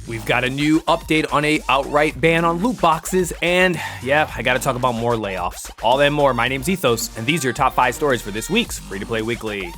We've got a new update on a outright ban on loot boxes, and yeah, I gotta talk about more layoffs. All that and more. My name's Ethos, and these are your top 5 stories for this week's Free-to-Play Weekly.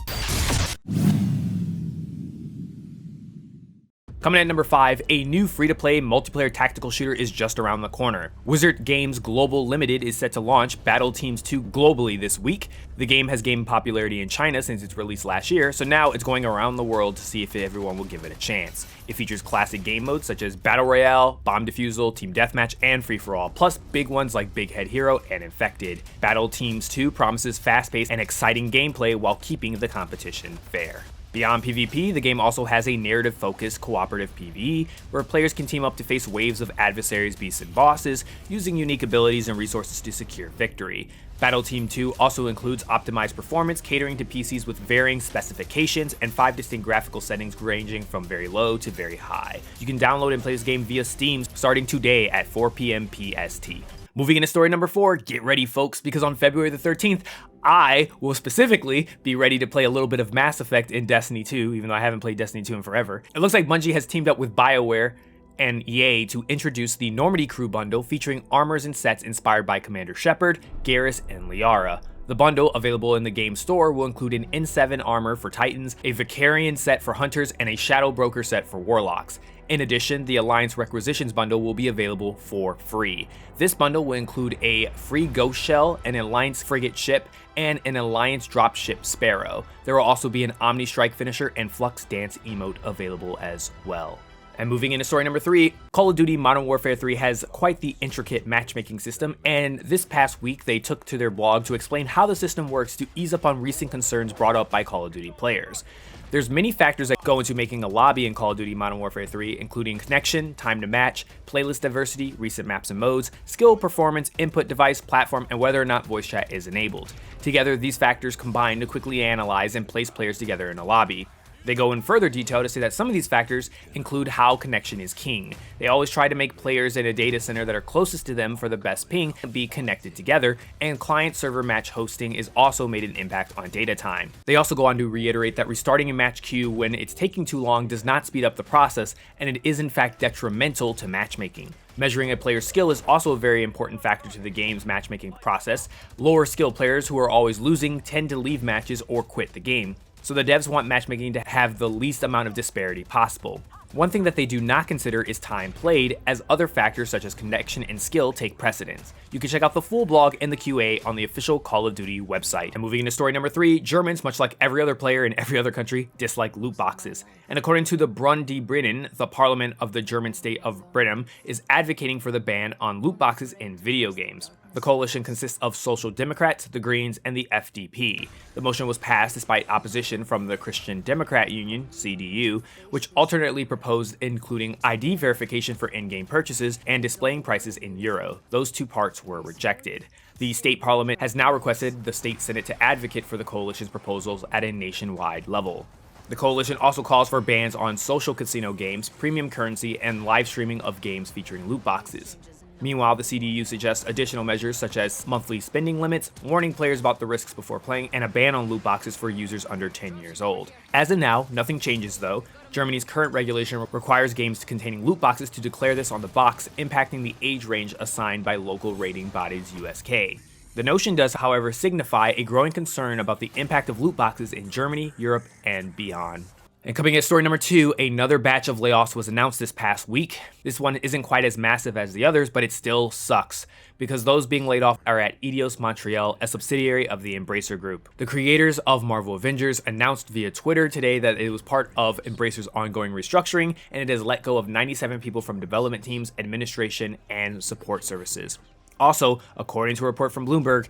Coming at number 5, a new free-to-play multiplayer tactical shooter is just around the corner. Wizard Games Global Limited is set to launch Battle Teams 2 globally this week. The game has gained popularity in China since its release last year, so now it's going around the world to see if everyone will give it a chance. It features classic game modes such as Battle Royale, Bomb Defusal, Team Deathmatch, and Free-for-All, plus big ones like Big Head Hero and Infected. Battle Teams 2 promises fast-paced and exciting gameplay while keeping the competition fair. Beyond PvP, the game also has a narrative-focused cooperative PvE, where players can team up to face waves of adversaries, beasts, and bosses, using unique abilities and resources to secure victory. Battle Team 2 also includes optimized performance, catering to PCs with varying specifications, and 5 distinct graphical settings ranging from very low to very high. You can download and play this game via Steam starting today at 4 p.m. PST. Moving into story number 4, get ready folks, because on February the 13th, I will specifically be ready to play a little bit of Mass Effect in Destiny 2, even though I haven't played Destiny 2 in forever. It looks like Bungie has teamed up with BioWare and EA to introduce the Normandy Crew bundle featuring armors and sets inspired by Commander Shepard, Garrus, and Liara. The bundle, available in the game store, will include an N7 armor for Titans, a Vicarian set for Hunters, and a Shadow Broker set for Warlocks. In addition, the Alliance Requisitions bundle will be available for free. This bundle will include a free Ghost Shell, an Alliance Frigate ship, and an Alliance dropship Sparrow. There will also be an Omni Strike finisher and Flux Dance emote available as well. And moving into story number 3, Call of Duty Modern Warfare 3 has quite the intricate matchmaking system, and this past week they took to their blog to explain how the system works to ease up on recent concerns brought up by Call of Duty players. There's many factors that go into making a lobby in Call of Duty Modern Warfare 3, including connection, time to match, playlist diversity, recent maps and modes, skill, performance, input device, platform, and whether or not voice chat is enabled. Together, these factors combine to quickly analyze and place players together in a lobby. They go in further detail to say that some of these factors include how connection is king. They always try to make players in a data center that are closest to them for the best ping be connected together, and client-server match hosting is also made an impact on data time. They also go on to reiterate that restarting a match queue when it's taking too long does not speed up the process, and it is in fact detrimental to matchmaking. Measuring a player's skill is also a very important factor to the game's matchmaking process. Lower skill players who are always losing tend to leave matches or quit the game. So the devs want matchmaking to have the least amount of disparity possible. One thing that they do not consider is time played, as other factors such as connection and skill take precedence. You can check out the full blog and the QA on the official Call of Duty website. And moving into story number 3, Germans, much like every other player in every other country, dislike loot boxes. And according to the Bund die Britten, the parliament of the German state of Bremen is advocating for the ban on loot boxes in video games. The coalition consists of Social Democrats, the Greens, and the FDP. The motion was passed despite opposition from the Christian Democrat Union, CDU, which alternately proposed including ID verification for in-game purchases and displaying prices in euro. Those two parts were rejected. The state parliament has now requested the state senate to advocate for the coalition's proposals at a nationwide level. The coalition also calls for bans on social casino games, premium currency, and live streaming of games featuring loot boxes. Meanwhile, the CDU suggests additional measures such as monthly spending limits, warning players about the risks before playing, and a ban on loot boxes for users under 10 years old. As of now, nothing changes though. Germany's current regulation requires games containing loot boxes to declare this on the box, impacting the age range assigned by local rating bodies USK. The notion does, however, signify a growing concern about the impact of loot boxes in Germany, Europe, and beyond. And coming at story number 2, another batch of layoffs was announced this past week. This one isn't quite as massive as the others, but it still sucks, because those being laid off are at Ethos Montreal, a subsidiary of the Embracer Group. The creators of Marvel Avengers announced via Twitter today that it was part of Embracer's ongoing restructuring, and it has let go of 97 people from development teams, administration, and support services. Also, according to a report from Bloomberg,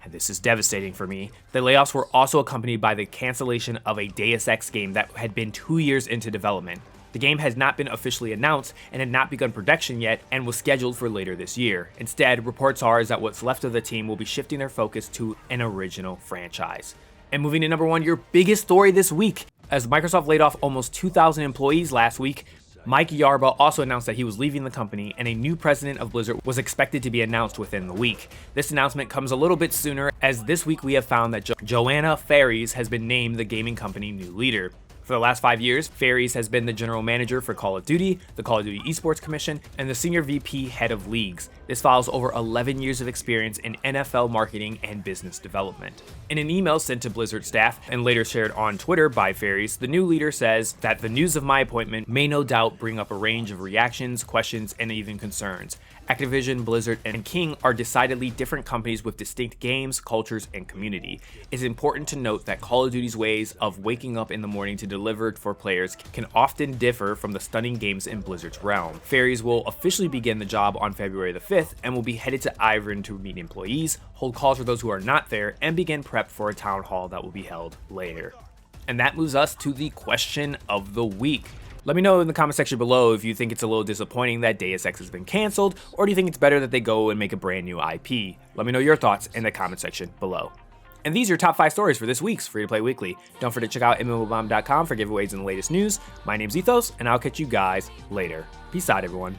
and this is devastating for me, the layoffs were also accompanied by the cancellation of a Deus Ex game that had been 2 years into development. The game has not been officially announced and had not begun production yet and was scheduled for later this year. Instead, reports are that what's left of the team will be shifting their focus to an original franchise. And moving to number 1, your biggest story this week. As Microsoft laid off almost 2,000 employees last week, Mike Yarba also announced that he was leaving the company, and a new president of Blizzard was expected to be announced within the week. This announcement comes a little bit sooner, as this week we have found that Joanna Faries has been named the gaming company new leader. For the last 5 years, Ferries has been the general manager for Call of Duty, the Call of Duty Esports Commission, and the senior VP head of leagues. This follows over 11 years of experience in NFL marketing and business development. In an email sent to Blizzard staff and later shared on Twitter by Ferries, the new leader says that the news of my appointment may no doubt bring up a range of reactions, questions, and even concerns. Activision, Blizzard, and King are decidedly different companies with distinct games, cultures, and community. It's important to note that Call of Duty's ways of waking up in the morning to deliver for players can often differ from the stunning games in Blizzard's realm. Ferries will officially begin the job on February the 5th and will be headed to Ivern to meet employees, hold calls for those who are not there, and begin prep for a town hall that will be held later. And that moves us to the question of the week. Let me know in the comment section below if you think it's a little disappointing that Deus Ex has been canceled, or do you think it's better that they go and make a brand new IP? Let me know your thoughts in the comment section below. And these are your top 5 stories for this week's Free to Play Weekly. Don't forget to check out mmorpg.com for giveaways and the latest news. My name's Ethos, and I'll catch you guys later. Peace out, everyone.